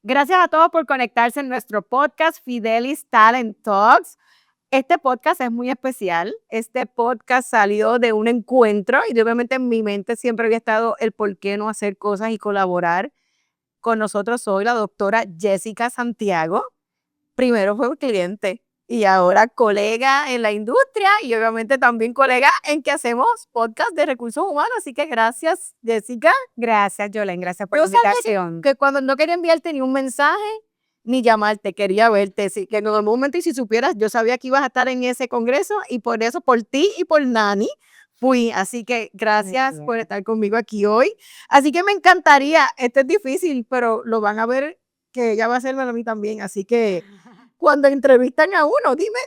Gracias a todos por conectarse en nuestro podcast Fidelis Talent Talks. Este podcast es muy especial. Este podcast salió de un encuentro y obviamente en mi mente siempre había estado el por qué no hacer cosas y colaborar. Con nosotros hoy la doctora Jessica Santiago. Primero fue un cliente y ahora colega en la industria y obviamente también colega en que hacemos podcast de recursos humanos. Así que gracias, Jessica. Gracias, Yolén, gracias por Yo la sabía invitación. que cuando no quería enviarte ni un mensaje ni llamarte, quería verte. Sí, que en algún momento, y si supieras, yo sabía que ibas a estar en ese congreso y por eso, por ti y por Nani, fui. Así que gracias por estar conmigo aquí hoy. Así que me encantaría, esto es difícil, pero lo van a ver que ella va a hacerlo a mí también. Así que cuando entrevistan a uno, dime,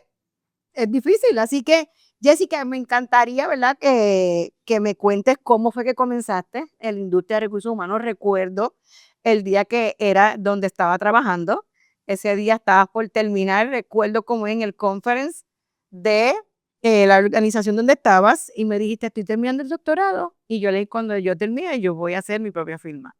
es difícil. Así que, Jessica, me encantaría, ¿verdad? Que me cuentes cómo fue que comenzaste en la industria de recursos humanos. Recuerdo el día que era donde estaba trabajando. Ese día estabas por terminar, recuerdo como en el conference de la organización donde estabas y me dijiste, estoy terminando el doctorado. Y yo le dije, cuando yo termine, yo voy a hacer mi propia firma.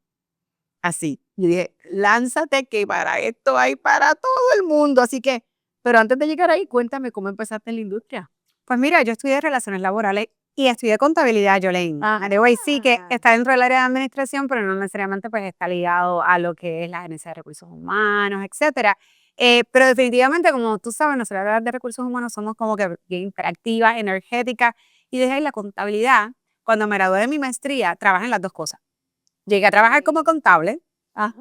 Así. Y dije, lánzate que para esto hay para todo el mundo. Así que, pero antes de llegar ahí, cuéntame cómo empezaste en la industria. Pues mira, yo estudié Relaciones Laborales y estudié Contabilidad, Yolén. Ajá. De hoy sí que está dentro del área de administración, pero no necesariamente pues está ligado a lo que es la gerencia de recursos humanos, etcétera. Pero definitivamente, como tú sabes, nosotros las de recursos humanos somos como que bien interactivas, energéticas, y desde ahí la contabilidad, cuando me gradué de mi maestría, trabajé en las dos cosas. Llegué a trabajar como contable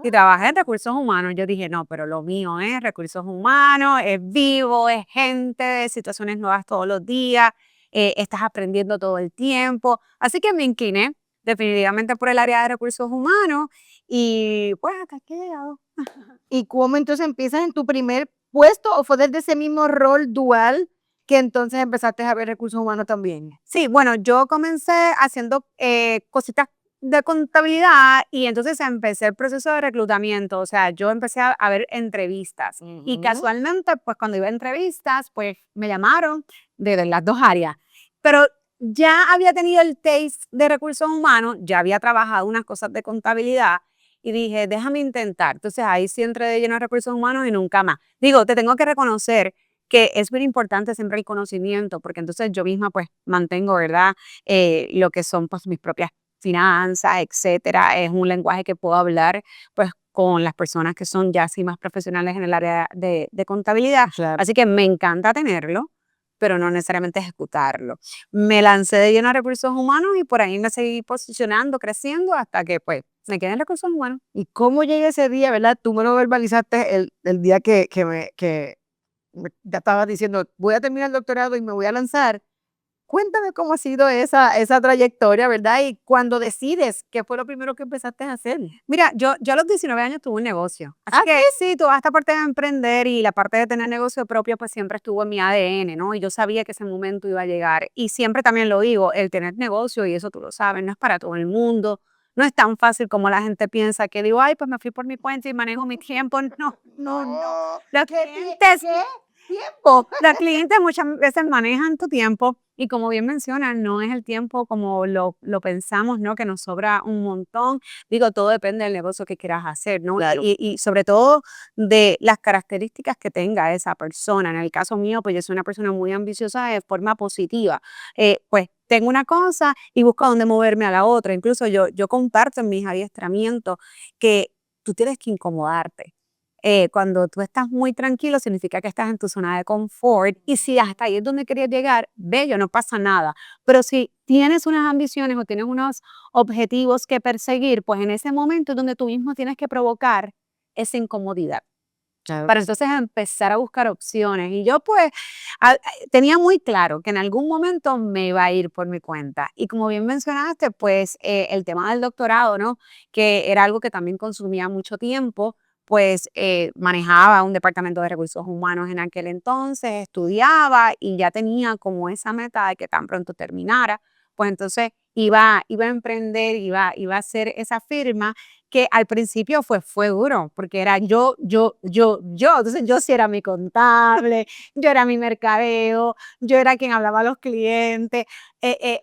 y trabajé en recursos humanos. Yo dije, no, pero lo mío es recursos humanos, es vivo, es gente, situaciones nuevas todos los días, estás aprendiendo todo el tiempo. Así que me incliné definitivamente por el área de recursos humanos y pues hasta aquí he llegado. ¿Y cómo entonces empiezas en tu primer puesto o fue desde ese mismo rol dual que entonces empezaste a ver recursos humanos también? Sí, bueno, yo comencé haciendo cositas de contabilidad y entonces empecé el proceso de reclutamiento, o sea, yo empecé a ver entrevistas y casualmente, pues cuando iba a entrevistas, pues me llamaron de las dos áreas, pero ya había tenido el taste de recursos humanos, ya había trabajado unas cosas de contabilidad y dije, déjame intentar, entonces ahí sí entré de lleno a recursos humanos y nunca más. Digo, te tengo que reconocer que es muy importante siempre el conocimiento, porque entonces yo misma pues mantengo, ¿verdad? Lo que son pues mis propias finanzas, etcétera. Es un lenguaje que puedo hablar pues con las personas que son ya así más profesionales en el área de contabilidad. Claro. Así que me encanta tenerlo, pero no necesariamente ejecutarlo. Me lancé de lleno a recursos humanos y por ahí me seguí posicionando, creciendo hasta que pues me quedé en recursos humanos. ¿Y cómo llega ese día, verdad? Tú me lo verbalizaste el día ya estabas diciendo, voy a terminar el doctorado y me voy a lanzar. Cuéntame cómo ha sido esa trayectoria, ¿verdad? Y cuando decides, ¿qué fue lo primero que empezaste a hacer? Mira, yo a los 19 años tuve un negocio. Así que sí, toda esta parte de emprender y la parte de tener negocio propio, pues siempre estuvo en mi ADN, ¿no? Y yo sabía que ese momento iba a llegar. Y siempre también lo digo, el tener negocio, y eso tú lo sabes, no es para todo el mundo. No es tan fácil como la gente piensa que digo, ay, pues me fui por mi cuenta y manejo mi tiempo. No, no, no. Los clientes, Tiempo. los clientes muchas veces manejan tu tiempo y como bien mencionan, no es el tiempo como lo pensamos, ¿no? Que nos sobra un montón. Digo, todo depende del negocio que quieras hacer, ¿no? Claro. Y sobre todo de las características que tenga esa persona. En el caso mío, pues yo soy una persona muy ambiciosa de forma positiva. Pues tengo una cosa y busco dónde moverme a la otra. Incluso yo comparto en mis adiestramientos que tú tienes que incomodarte. Cuando tú estás muy tranquilo, significa que estás en tu zona de confort. Y si hasta ahí es donde querías llegar, bello, no pasa nada. Pero si tienes unas ambiciones o tienes unos objetivos que perseguir, pues en ese momento es donde tú mismo tienes que provocar esa incomodidad Claro. para entonces empezar a buscar opciones. Y yo pues tenía muy claro que en algún momento me iba a ir por mi cuenta. Y como bien mencionaste, pues el tema del doctorado, ¿no? Que era algo que también consumía mucho tiempo, pues manejaba un departamento de recursos humanos en aquel entonces, estudiaba y ya tenía como esa meta de que tan pronto terminara, pues entonces iba a emprender, iba a hacer esa firma que al principio fue duro, porque era yo. Entonces yo sí era mi contable, yo era mi mercadeo, yo era quien hablaba a los clientes.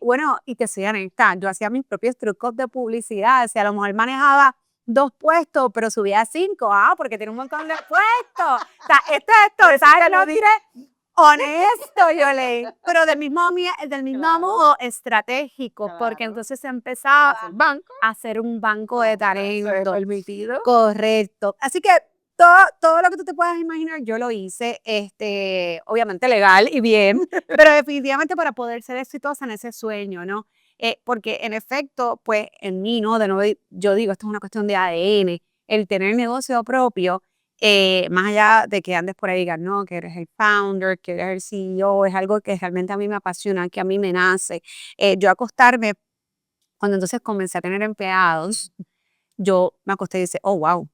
Bueno, y te soy honesta, yo hacía mis propios trucos de publicidad, o sea, a lo mejor manejaba 2 puestos, pero subí a 5, porque tiene un montón de puestos. O sea, esto, ¿sabes? Lo diré honesto, yo leí, pero del mismo modo estratégico, porque entonces se empezaba a hacer un banco de talento. Permitido. Correcto. Así que todo lo que tú te puedas imaginar, yo lo hice, obviamente legal y bien, pero definitivamente para poder ser exitosa en ese sueño, ¿no? Porque en efecto, pues en mí, ¿no? De nuevo, yo digo, esto es una cuestión de ADN, el tener negocio propio, más allá de que andes por ahí y digas, no, que eres el founder, que eres el CEO, es algo que realmente a mí me apasiona, que a mí me nace. Yo acostarme, cuando entonces comencé a tener empleados, yo me acosté y dije, oh, wow,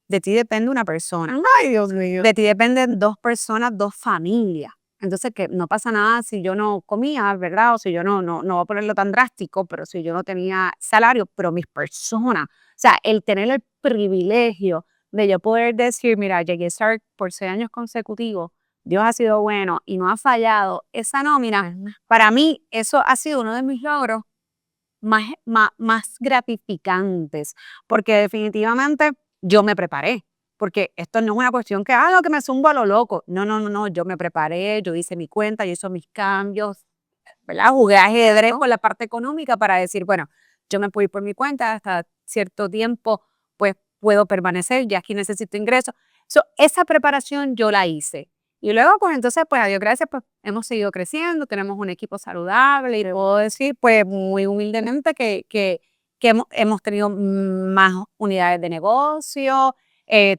de ti depende una persona. Ay, Dios mío. De ti dependen 2 personas, 2 familias. Entonces, que no pasa nada si yo no comía, ¿verdad? O si yo no voy a ponerlo tan drástico, pero si yo no tenía salario, pero mis personas. O sea, el tener el privilegio de yo poder decir, mira, llegué a estar por 6 años consecutivos, Dios ha sido bueno y no ha fallado, esa nómina, para mí, eso ha sido uno de mis logros más gratificantes, porque definitivamente yo me preparé. Porque esto no es una cuestión que, no, que me zumbo a lo loco. No, yo me preparé, yo hice mi cuenta, yo hice mis cambios, ¿verdad? Jugué ajedrez con la parte económica para decir, bueno, yo me puedo ir por mi cuenta hasta cierto tiempo, pues puedo permanecer, ya aquí necesito ingresos. Esa preparación yo la hice. Y luego, pues entonces, pues a Dios gracias, pues hemos seguido creciendo, tenemos un equipo saludable y puedo decir, pues muy humildemente que hemos tenido más unidades de negocio,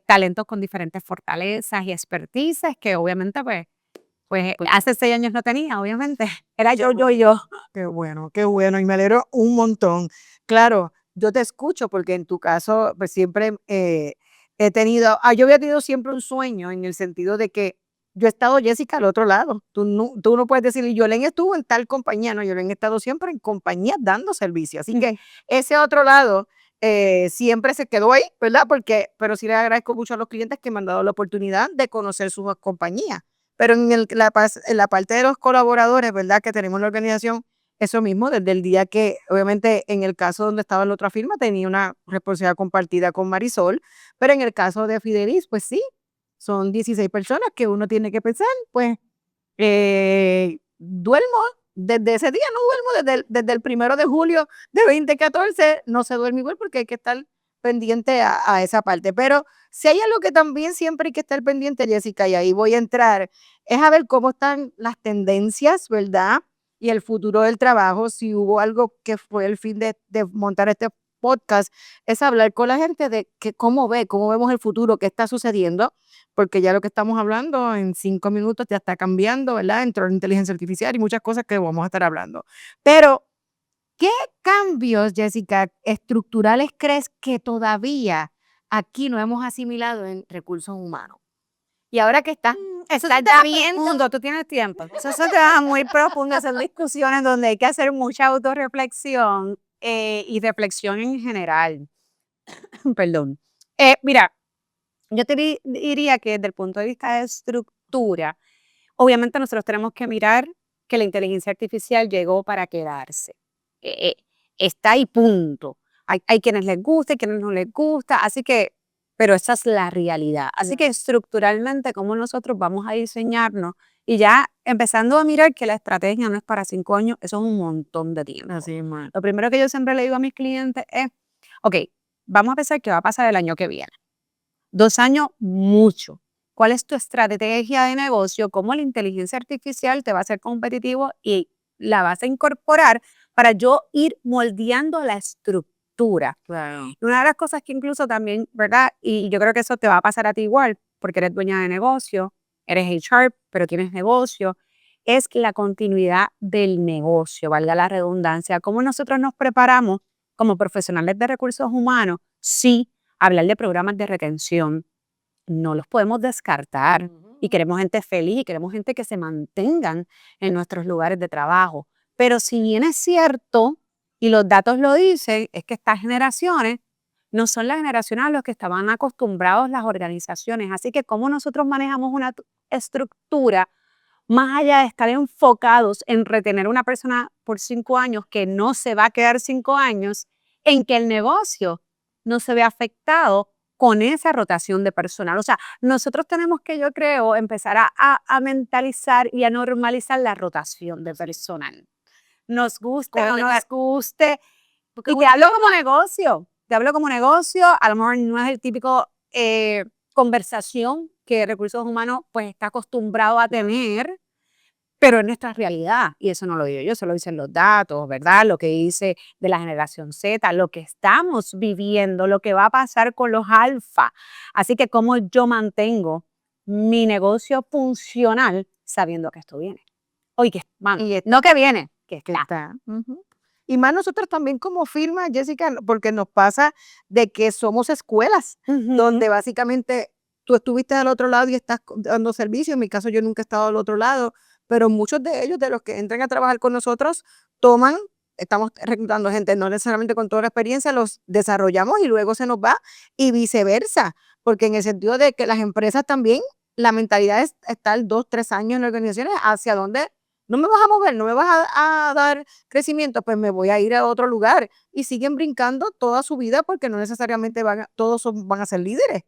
talentos con diferentes fortalezas y expertices que obviamente pues hace 6 años no tenía, obviamente. Era yo. Qué bueno, qué bueno. Y me alegro un montón. Claro, yo te escucho porque en tu caso, pues siempre he tenido, yo había tenido siempre un sueño en el sentido de que yo he estado, Jessica, al otro lado. Tú no puedes decir, Yolén estuvo en tal compañía, no, Yolén he estado siempre en compañías dando servicio. Así que ese otro lado siempre se quedó ahí, ¿verdad? Pero sí le agradezco mucho a los clientes que me han dado la oportunidad de conocer sus compañías. Pero en la parte de los colaboradores, ¿verdad? Que tenemos en la organización, eso mismo, desde el día que, obviamente, en el caso donde estaba la otra firma, tenía una responsabilidad compartida con Marisol, pero en el caso de Fidelis, pues sí, son 16 personas que uno tiene que pensar, pues, duermo desde ese día, no duermo desde el 1 de julio de 2014, no se duerme igual porque hay que estar pendiente a esa parte. Pero si hay algo que también siempre hay que estar pendiente, Jessica, y ahí voy a entrar, es a ver cómo están las tendencias, ¿verdad? Y el futuro del trabajo, si hubo algo que fue el fin de montar este podcast, es hablar con la gente de que cómo vemos el futuro, qué está sucediendo, porque ya lo que estamos hablando en 5 minutos ya está cambiando, ¿verdad? Entró la inteligencia artificial y muchas cosas que vamos a estar hablando. Pero, ¿qué cambios, Jessica, estructurales crees que todavía aquí no hemos asimilado en recursos humanos? Y ahora que Eso estás se te ya va viendo, profundo, tú tienes tiempo. Eso se te va muy profundo, son discusiones donde hay que hacer mucha autorreflexión y reflexión en general. Perdón. Mira, yo diría que desde el punto de vista de estructura, obviamente nosotros tenemos que mirar que la inteligencia artificial llegó para quedarse. Está ahí, punto. Hay quienes les gusta y quienes no les gusta, así que, pero esa es la realidad. Así que estructuralmente, ¿cómo nosotros vamos a diseñarnos? Y ya empezando a mirar que la estrategia no es para 5 años, eso es un montón de tiempo. así, Lo primero que yo siempre le digo a mis clientes es, ok, vamos a pensar qué va a pasar el año que viene. 2 años, mucho. ¿Cuál es tu estrategia de negocio? ¿Cómo la inteligencia artificial te va a hacer competitivo y la vas a incorporar para yo ir moldeando la estructura? claro. Una de las cosas que incluso también, ¿verdad? Y yo creo que eso te va a pasar a ti igual, porque eres dueña de negocio, eres HR, pero tienes negocio, es la continuidad del negocio, valga la redundancia. ¿Cómo nosotros nos preparamos como profesionales de recursos humanos? Sí, hablar de programas de retención, no los podemos descartar y queremos gente feliz y queremos gente que se mantengan en nuestros lugares de trabajo. Pero si bien es cierto, y los datos lo dicen, es que estas generaciones no son las generaciones a las que estaban acostumbrados las organizaciones. Así que cómo nosotros manejamos una estructura más allá de estar enfocados en retener una persona por 5 años que no se va a quedar 5 años, en que el negocio no se ve afectado con esa rotación de personal. O sea, nosotros tenemos que, yo creo, empezar a mentalizar y a normalizar la rotación de personal. Nos guste o no nos guste. Porque Y te hablo como negocio. Te hablo como negocio. A lo mejor no es el típico conversación que Recursos Humanos pues está acostumbrado a tener, pero es nuestra realidad. Y eso no lo digo yo, eso lo dicen los datos, ¿verdad? Lo que dice de la generación Z, lo que estamos viviendo, lo que va a pasar con los alfa. Así que cómo yo mantengo mi negocio funcional sabiendo que esto viene. Oye, que, no que viene, que está. Ujú. Y más nosotros también como firma, Jessica, porque nos pasa de que somos escuelas, donde básicamente tú estuviste al otro lado y estás dando servicio. En mi caso, yo nunca he estado al otro lado, pero muchos de ellos, de los que entran a trabajar con nosotros, estamos reclutando gente, no necesariamente con toda la experiencia, los desarrollamos y luego se nos va, y viceversa, porque en el sentido de que las empresas también, la mentalidad es estar 2, 3 años en organizaciones, hacia dónde no me vas a mover, no me vas a dar crecimiento, pues me voy a ir a otro lugar. Y siguen brincando toda su vida porque no necesariamente van a ser líderes.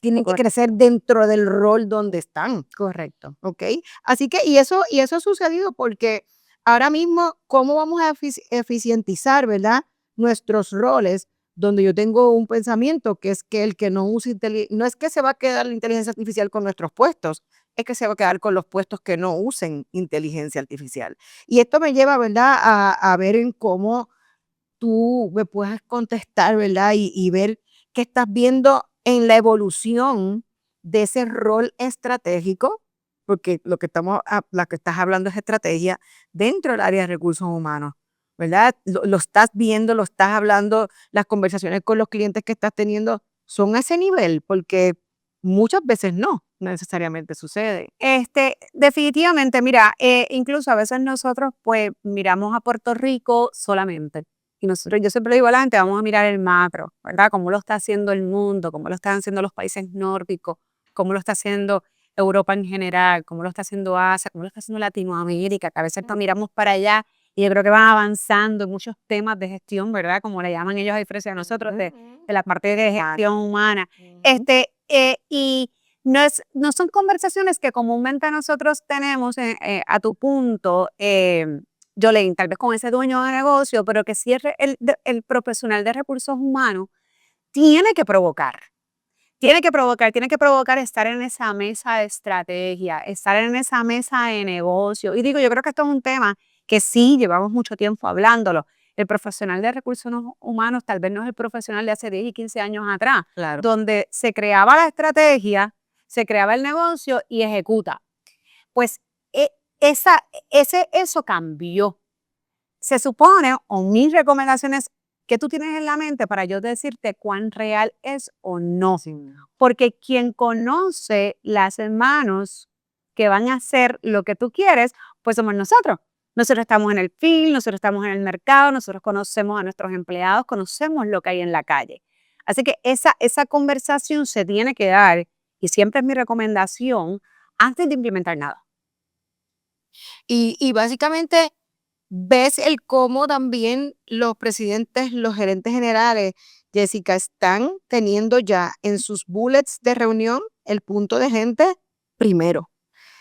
Tienen que crecer dentro del rol donde están. Correcto. ¿Ok? Así que, y eso ha sucedido porque ahora mismo, ¿cómo vamos a eficientizar, verdad? Nuestros roles, donde yo tengo un pensamiento que es que el que no usa no es que se va a quedar la inteligencia artificial con nuestros puestos, es que se va a quedar con los puestos que no usen inteligencia artificial. Y esto me lleva, ¿verdad?, a ver en cómo tú me puedas contestar, ¿verdad? Y ver qué estás viendo en la evolución de ese rol estratégico, porque la que estás hablando es estrategia dentro del área de recursos humanos, ¿verdad? Lo estás viendo, lo estás hablando, las conversaciones con los clientes que estás teniendo son a ese nivel, porque muchas veces no necesariamente sucede. Definitivamente, mira, incluso a veces nosotros pues miramos a Puerto Rico solamente. Y nosotros, yo siempre le digo a la gente, vamos a mirar el macro, ¿verdad? Cómo lo está haciendo el mundo, cómo lo están haciendo los países nórdicos, cómo lo está haciendo Europa en general, cómo lo está haciendo Asia, cómo lo está haciendo Latinoamérica, que a veces nos miramos para allá y yo creo que van avanzando en muchos temas de gestión, ¿verdad? Como le llaman ellos a diferencia de nosotros, de la parte de gestión humana. Y no son conversaciones que comúnmente nosotros tenemos a tu punto, Yolene, tal vez con ese dueño de negocio, pero que sí el profesional de recursos humanos tiene que provocar. Tiene que provocar estar en esa mesa de estrategia, estar en esa mesa de negocio. Y digo, yo creo que esto es un tema que sí llevamos mucho tiempo hablándolo. El profesional de recursos humanos tal vez no es el profesional de hace 10 y 15 años atrás, Claro. donde se creaba la estrategia, se creaba el negocio y ejecuta. Pues eso cambió. Se supone, o mis recomendaciones, que tú tienes en la mente para yo decirte cuán real es o no. Sí. Porque quien conoce las manos que van a hacer lo que tú quieres, pues somos nosotros. Nosotros estamos en el field, nosotros estamos en el mercado, nosotros conocemos a nuestros empleados, conocemos lo que hay en la calle. Así que esa conversación se tiene que dar, y siempre es mi recomendación, antes de implementar nada. Y básicamente ves el cómo también los presidentes, los gerentes generales, Jessica, están teniendo ya en sus bullets de reunión el punto de gente primero.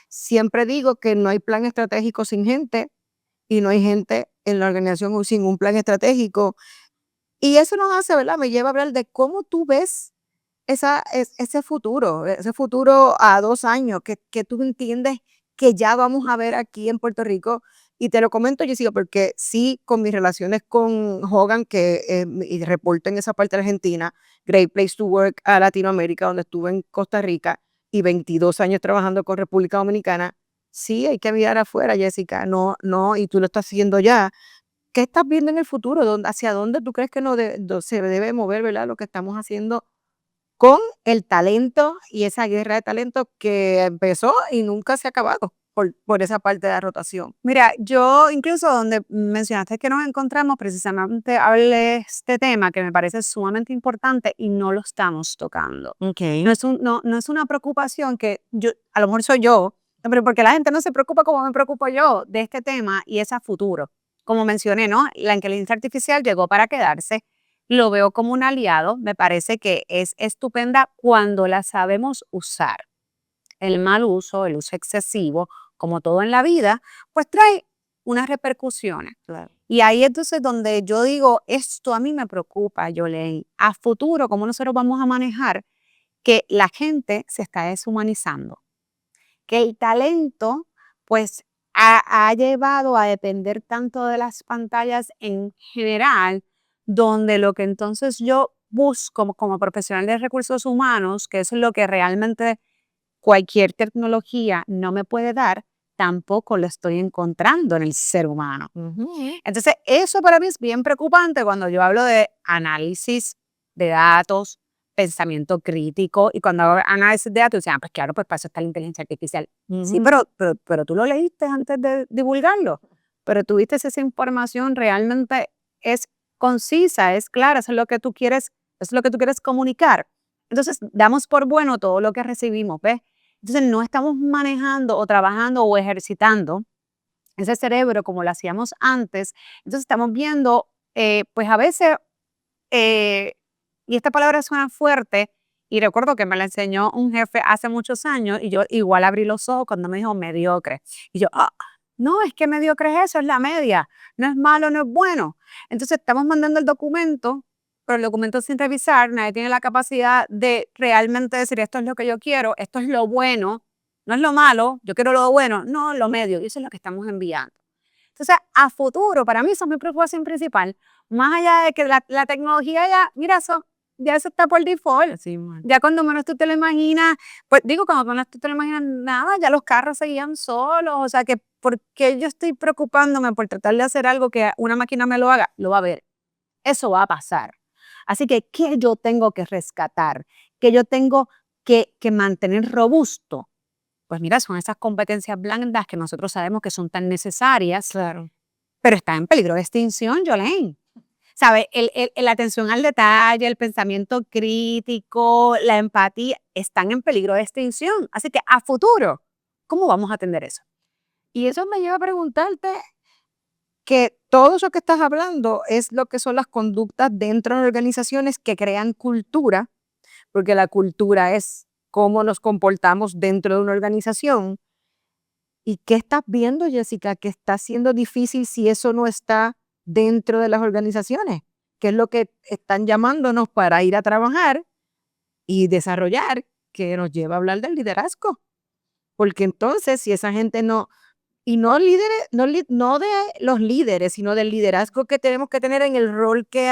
Siempre digo que no hay plan estratégico sin gente y no hay gente en la organización sin un plan estratégico. Y eso nos hace, ¿verdad? Me lleva a hablar de cómo tú ves ese futuro a 2 años, que tú entiendes que ya vamos a ver aquí en Puerto Rico. Y te lo comento, Jessica, porque sí, con mis relaciones con Hogan, que y reporto en esa parte de Argentina, Great Place to Work a Latinoamérica, donde estuve en Costa Rica, y 22 años trabajando con República Dominicana, sí, hay que mirar afuera, Jessica, no, no, y tú lo estás haciendo ya. ¿Qué estás viendo en el futuro? ¿Hacia dónde tú crees que se debe mover, ¿verdad? Lo que estamos haciendo con el talento y esa guerra de talento que empezó y nunca se ha acabado por esa parte de la rotación. Mira, yo incluso donde mencionaste que nos encontramos, precisamente hablé de este tema que me parece sumamente importante y no lo estamos tocando. Okay. No es una preocupación que a lo mejor soy yo, pero porque la gente no se preocupa como me preocupo yo de este tema y es a futuro. Como mencioné, ¿no? La inteligencia artificial llegó para quedarse. lo veo como un aliado, me parece que es estupenda cuando la sabemos usar. El mal uso, el uso excesivo, como todo en la vida, pues trae unas repercusiones. Claro. Y ahí entonces donde yo digo, esto a mí me preocupa, Yolene, a futuro, ¿cómo nosotros vamos a manejar que la gente se está deshumanizando? Que el talento, pues, ha llevado a depender tanto de las pantallas en general, donde lo que entonces yo busco como profesional de recursos humanos, que es lo que realmente cualquier tecnología no me puede dar, tampoco lo estoy encontrando en el ser humano. Entonces, eso para mí es bien preocupante cuando yo hablo de análisis de datos, pensamiento crítico, y cuando hago análisis de datos, dicen, pues claro, pues para eso está la inteligencia artificial. Sí, pero tú lo leíste antes de divulgarlo, pero tuviste esa información realmente es concisa, es clara, eso es lo que tú quieres, es lo que tú quieres comunicar. Entonces, damos por bueno todo lo que recibimos, ¿ves? Entonces, no estamos manejando o trabajando o ejercitando ese cerebro como lo hacíamos antes. Entonces, estamos viendo, pues a veces, eh, y esta palabra suena fuerte, y recuerdo que me la enseñó un jefe hace muchos años, y yo igual abrí los ojos cuando me dijo mediocre. Y yo, no, es que mediocre es eso, es la media, no es malo, no es bueno. Entonces, estamos mandando el documento, pero el documento sin revisar, nadie tiene la capacidad de realmente decir, esto es lo que yo quiero, esto es lo bueno, no es lo malo, yo quiero lo bueno, no, lo medio, y eso es lo que estamos enviando. Entonces, a futuro, para mí eso es mi preocupación principal, más allá de que la tecnología ya, mira, eso está por default. Sí, man. Ya cuando menos tú te lo imaginas, pues digo, cuando menos tú te lo imaginas, nada, ya los carros se guían solos, o sea que, ¿por qué yo estoy preocupándome por tratar de hacer algo que una máquina me lo haga? Lo va a ver, eso va a pasar. Así que, ¿qué yo tengo que rescatar? ¿Qué yo tengo que mantener robusto? Pues mira, son esas competencias blandas que nosotros sabemos que son tan necesarias, Claro. pero están en peligro de extinción, Yolene. ¿Sabe? La atención al detalle, el pensamiento crítico, la empatía, están en peligro de extinción. Así que a futuro, ¿cómo vamos a atender eso? Y eso me lleva a preguntarte que todo eso que estás hablando es lo que son las conductas dentro de organizaciones que crean cultura, porque la cultura es cómo nos comportamos dentro de una organización. ¿Y qué estás viendo, Jessica, que está siendo difícil si eso no está dentro de las organizaciones? ¿Qué es lo que están llamándonos para ir a trabajar y desarrollar, que nos lleva a hablar del liderazgo? Porque entonces, si esa gente no, y no líderes, no de los líderes, sino del liderazgo que tenemos que tener en el rol que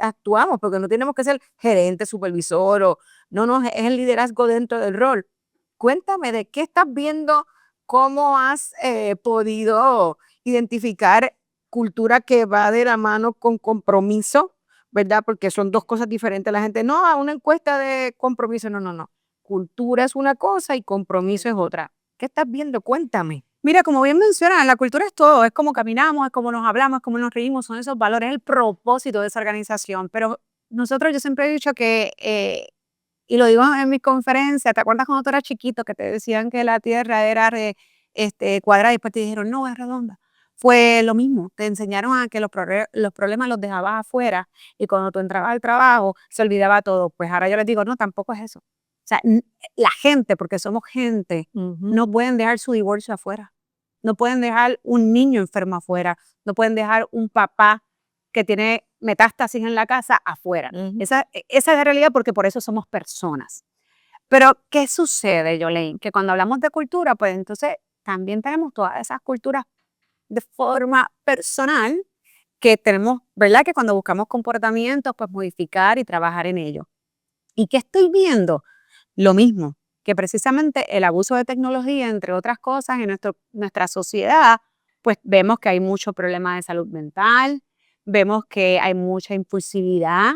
actuamos, porque no tenemos que ser gerente, supervisor, o no, es el liderazgo dentro del rol. Cuéntame de qué estás viendo, cómo has podido identificar cultura que va de la mano con compromiso, ¿verdad? Porque son dos cosas diferentes. La gente, no, a una encuesta de compromiso, no. Cultura es una cosa y compromiso es otra. ¿Qué estás viendo? Cuéntame. Mira, como bien mencionas, la cultura es todo, es como caminamos, es como nos hablamos, es como nos reímos, son esos valores, el propósito de esa organización. Pero nosotros, yo siempre he dicho que, y lo digo en mis conferencias, ¿te acuerdas cuando tú eras chiquito que te decían que la Tierra era cuadrada y después te dijeron, no, es redonda? Fue lo mismo, te enseñaron a que los problemas los dejabas afuera y cuando tú entrabas al trabajo se olvidaba todo. Pues ahora yo les digo, no, tampoco es eso. O sea, la gente, porque somos gente, no pueden dejar su divorcio afuera, no pueden dejar un niño enfermo afuera, no pueden dejar un papá que tiene metástasis en la casa afuera. Esa es la realidad porque por eso somos personas. Pero, ¿qué sucede, Yolene? Que cuando hablamos de cultura, pues entonces también tenemos todas esas culturas de forma personal que tenemos, ¿verdad? Que cuando buscamos comportamientos, pues modificar y trabajar en ello. ¿Y qué estoy viendo? Lo mismo, que precisamente el abuso de tecnología, entre otras cosas, en nuestra sociedad, pues vemos que hay mucho problema de salud mental, vemos que hay mucha impulsividad,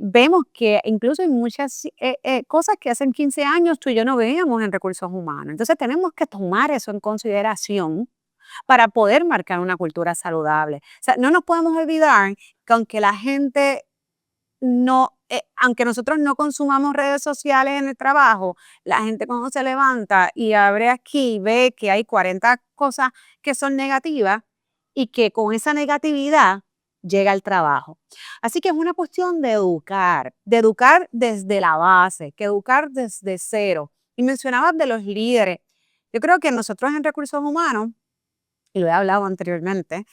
vemos que incluso hay muchas cosas que hace 15 años tú y yo no veíamos en recursos humanos. Entonces tenemos que tomar eso en consideración para poder marcar una cultura saludable. O sea, no nos podemos olvidar que aunque la gente no, aunque nosotros no consumamos redes sociales en el trabajo, la gente cuando se levanta y abre aquí ve que hay 40 cosas que son negativas y que con esa negatividad llega al trabajo. Así que es una cuestión de educar desde la base, que educar desde cero. Y mencionabas de los líderes. Yo creo que nosotros en recursos humanos, y lo he hablado anteriormente,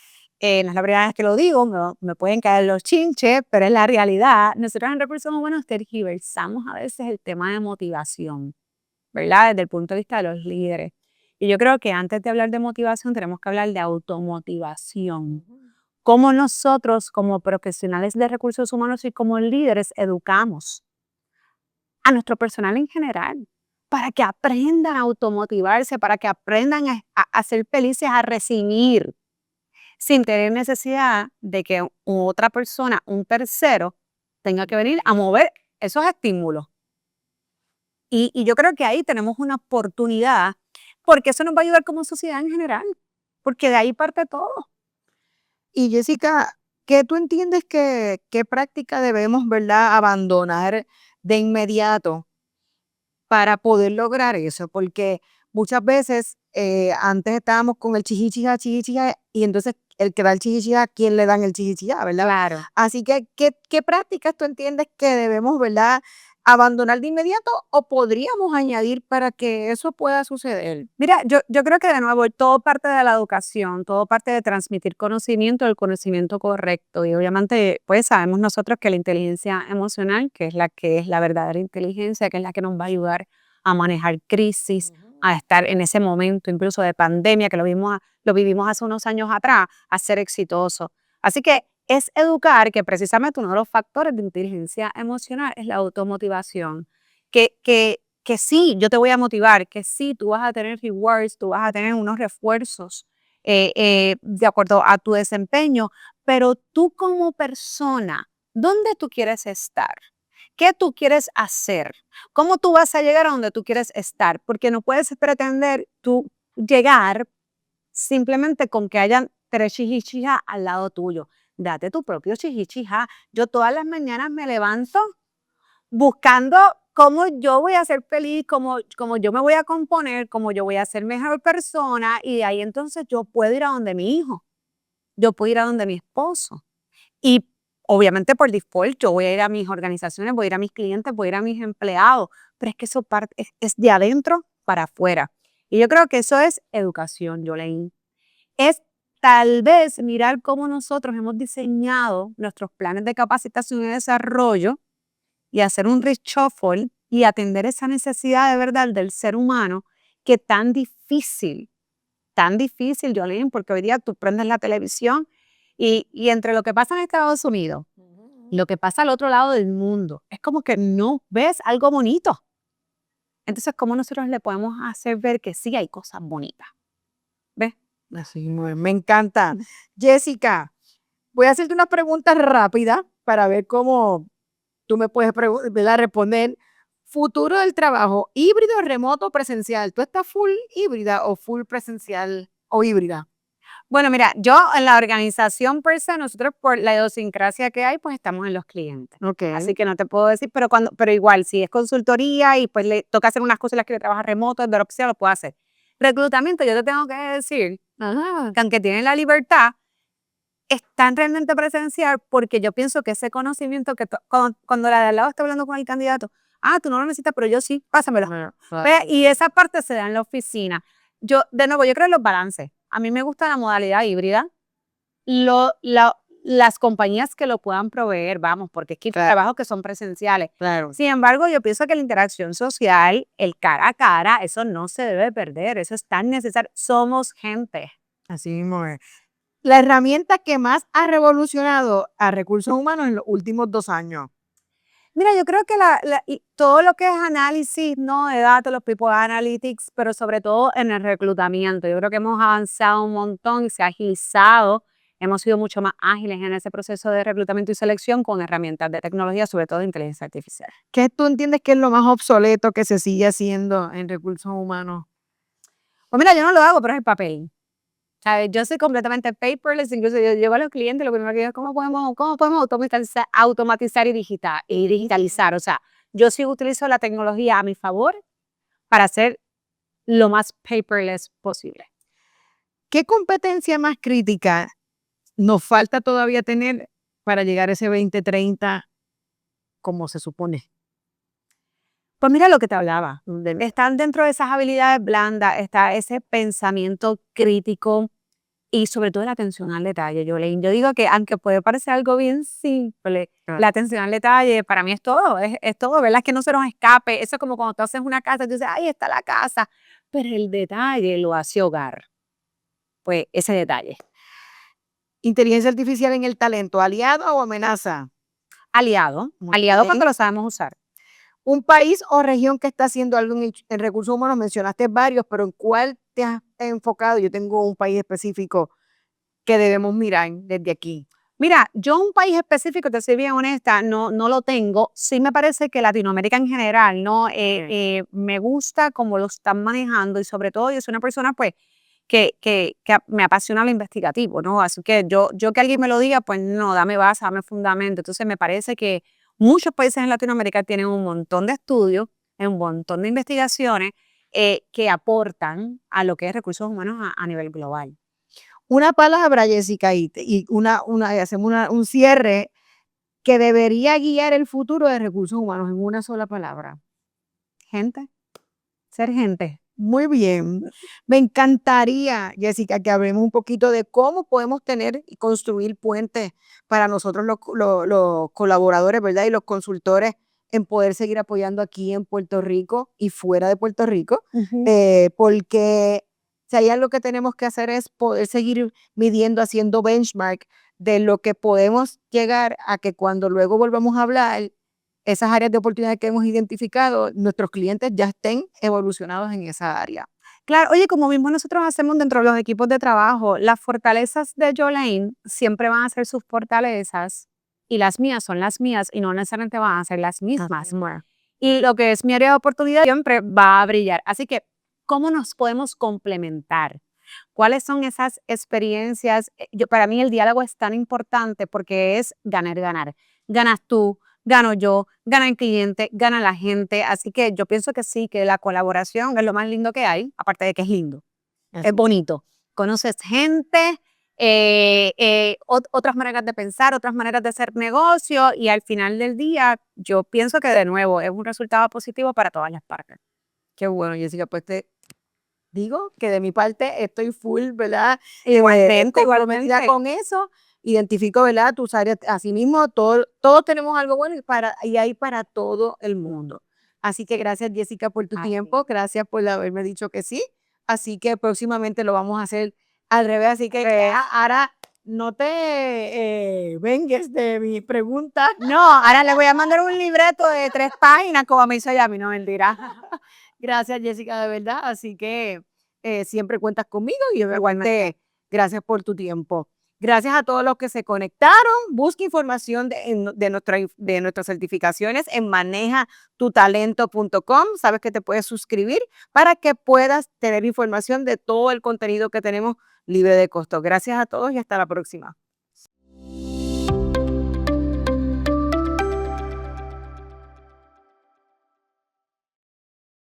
no es la primera vez que lo digo, me pueden caer los chinches, pero es la realidad. Nosotros en recursos humanos tergiversamos a veces el tema de motivación, ¿verdad? Desde el punto de vista de los líderes. Y yo creo que antes de hablar de motivación tenemos que hablar de automotivación. Cómo nosotros como profesionales de recursos humanos y como líderes educamos a nuestro personal en general para que aprendan a automotivarse, para que aprendan a ser felices, a recibir, sin tener necesidad de que otra persona, un tercero, tenga que venir a mover esos estímulos. Y yo creo que ahí tenemos una oportunidad, porque eso nos va a ayudar como sociedad en general, porque de ahí parte todo. Y Jessica, ¿qué tú entiendes qué práctica debemos, verdad, abandonar de inmediato para poder lograr eso? Porque muchas veces antes estábamos con el chichichija, y entonces el que da el chichichija, ¿quién le dan el chichichija, verdad? Claro. Así que, ¿qué prácticas tú entiendes que debemos, verdad, abandonar de inmediato o podríamos añadir para que eso pueda suceder? Mira, yo creo que de nuevo todo parte de la educación, todo parte de transmitir conocimiento, el conocimiento correcto. Y obviamente, pues sabemos nosotros que la inteligencia emocional, que es la verdadera inteligencia, que es la que nos va a ayudar a manejar crisis, a estar en ese momento incluso de pandemia, que lo vivimos hace unos años atrás, a ser exitoso. Así que es educar, que precisamente uno de los factores de inteligencia emocional es la automotivación. Que sí, yo te voy a motivar, que sí, tú vas a tener rewards, tú vas a tener unos refuerzos de acuerdo a tu desempeño, pero tú como persona, ¿dónde tú quieres estar? ¿Qué tú quieres hacer? ¿Cómo tú vas a llegar a donde tú quieres estar? Porque no puedes pretender tú llegar simplemente con que hayan 3 chichichijas al lado tuyo. Date tu propio chichichija. Yo todas las mañanas me levanto buscando cómo yo voy a ser feliz, cómo yo me voy a componer, cómo yo voy a ser mejor persona, y de ahí entonces yo puedo ir a donde mi hijo, yo puedo ir a donde mi esposo. Y obviamente por default yo voy a ir a mis organizaciones, voy a ir a mis clientes, voy a ir a mis empleados, pero es que eso es de adentro para afuera. Y yo creo que eso es educación, Yolene. Es tal vez mirar cómo nosotros hemos diseñado nuestros planes de capacitación y desarrollo y hacer un reshuffle y atender esa necesidad de verdad del ser humano que tan difícil, Jolene, porque hoy día tú prendes la televisión y entre lo que pasa en Estados Unidos, lo que pasa al otro lado del mundo, es como que no ves algo bonito. Entonces, ¿cómo nosotros le podemos hacer ver que sí hay cosas bonitas? ¿Ves? Así, me encanta. Jessica, voy a hacerte unas preguntas rápidas para ver cómo tú me puedes ¿verdad? Responder. Futuro del trabajo, híbrido, remoto, presencial. ¿Tú estás full híbrida o full presencial o híbrida? Bueno, mira, yo en la organización per se, nosotros por la idiosincrasia que hay, pues estamos en los clientes. Ok. Así que no te puedo decir, pero igual, si es consultoría y pues le toca hacer unas cosas en las que trabaja remoto, de opción lo puedo hacer. Reclutamiento, yo te tengo que decir Ajá. que aunque tienen la libertad, están realmente presencial porque yo pienso que ese conocimiento que cuando la de al lado está hablando con el candidato, tú no lo necesitas, pero yo sí, pásamelo. Ve, y esa parte se da en la oficina. De nuevo, yo creo en los balances. A mí me gusta la modalidad híbrida. Las compañías que lo puedan proveer, vamos, porque es que hay trabajos que son presenciales. Claro. Sin embargo, yo pienso que la interacción social, el cara a cara, eso no se debe perder. Eso es tan necesario. Somos gente. Así mismo es. La herramienta que más ha revolucionado a recursos humanos en los últimos 2 años. Mira, yo creo que y todo lo que es análisis, ¿no? De datos, los people analytics, pero sobre todo en el reclutamiento. Yo creo que hemos avanzado un montón y se ha agilizado. Hemos sido mucho más ágiles en ese proceso de reclutamiento y selección con herramientas de tecnología, sobre todo de inteligencia artificial. ¿Qué tú entiendes que es lo más obsoleto que se sigue haciendo en recursos humanos? Pues mira, yo no lo hago, pero es el papel. ¿Sabes? Yo soy completamente paperless, incluso yo llevo a los clientes, lo primero que digo es cómo podemos automatizar y digitalizar. O sea, yo sí utilizo la tecnología a mi favor para hacer lo más paperless posible. ¿Qué competencia más crítica nos falta todavía tener para llegar a ese 2030 como se supone? Pues mira lo que te hablaba. Están dentro de esas habilidades blandas, está ese pensamiento crítico y sobre todo la atención al detalle, Yolene. Yo digo que aunque puede parecer algo bien simple, la atención al detalle para mí es todo, ¿verdad? Que no se nos escape. Eso es como cuando tú haces una casa, tú dices, ahí está la casa, pero el detalle lo hace hogar. Pues ese detalle. Inteligencia artificial en el talento, ¿aliado o amenaza? Aliado, Muy aliado bien. cuando lo sabemos usar. Un país o región que está haciendo algo en recursos humanos, mencionaste varios, pero ¿en cuál te has enfocado? Yo tengo un país específico que debemos mirar desde aquí. Mira, yo un país específico, te soy bien honesta, no lo tengo. Sí me parece que Latinoamérica en general, ¿no? Me gusta cómo lo están manejando y sobre todo yo soy una persona, pues, que me apasiona lo investigativo, ¿no? Así que yo que alguien me lo diga, pues no, dame base, dame fundamento. Entonces me parece que muchos países en Latinoamérica tienen un montón de estudios, un montón de investigaciones que aportan a lo que es recursos humanos a nivel global. Una palabra, Jessica, y hacemos un cierre que debería guiar el futuro de recursos humanos en una sola palabra. Gente, ser gente. Muy bien. Me encantaría, Jessica, que hablemos un poquito de cómo podemos tener y construir puentes para nosotros los colaboradores, ¿verdad? Y los consultores en poder seguir apoyando aquí en Puerto Rico y fuera de Puerto Rico, porque si hay algo que tenemos que hacer es poder seguir midiendo, haciendo benchmark de lo que podemos llegar a que cuando luego volvamos a hablar, esas áreas de oportunidad que hemos identificado, nuestros clientes ya estén evolucionados en esa área. Claro, oye, como mismo nosotros hacemos dentro de los equipos de trabajo, las fortalezas de Jolene siempre van a ser sus fortalezas y las mías son las mías y no necesariamente van a ser las mismas. Y lo que es mi área de oportunidad siempre va a brillar. Así que, ¿cómo nos podemos complementar? ¿Cuáles son esas experiencias? Para mí el diálogo es tan importante porque es ganar, ganar. Ganas tú, gano yo, gana el cliente, gana la gente. Así que yo pienso que sí, que la colaboración es lo más lindo que hay, aparte de que es lindo, es bonito. Conoces gente, otras maneras de pensar, otras maneras de hacer negocio y al final del día yo pienso que de nuevo es un resultado positivo para todas las partes. Qué bueno, Jessica, pues te digo que de mi parte estoy full, ¿verdad? Igualmente, Comprometida igualmente. con eso. Identifico, ¿verdad? Tus áreas, asimismo, todos tenemos algo bueno y hay para todo el mundo. Así que gracias, Jessica, por tu tiempo. Gracias por haberme dicho que sí. Así que próximamente lo vamos a hacer al revés. Así que ahora no te vengues de mi pregunta. No, ahora le voy a mandar un libreto de 3 páginas como me hizo Yami, no mentira. Gracias, Jessica, de verdad. Así que siempre cuentas conmigo y igualmente gracias por tu tiempo. Gracias a todos los que se conectaron. Busca información de nuestras certificaciones en manejatutalento.com. Sabes que te puedes suscribir para que puedas tener información de todo el contenido que tenemos libre de costo. Gracias a todos y hasta la próxima.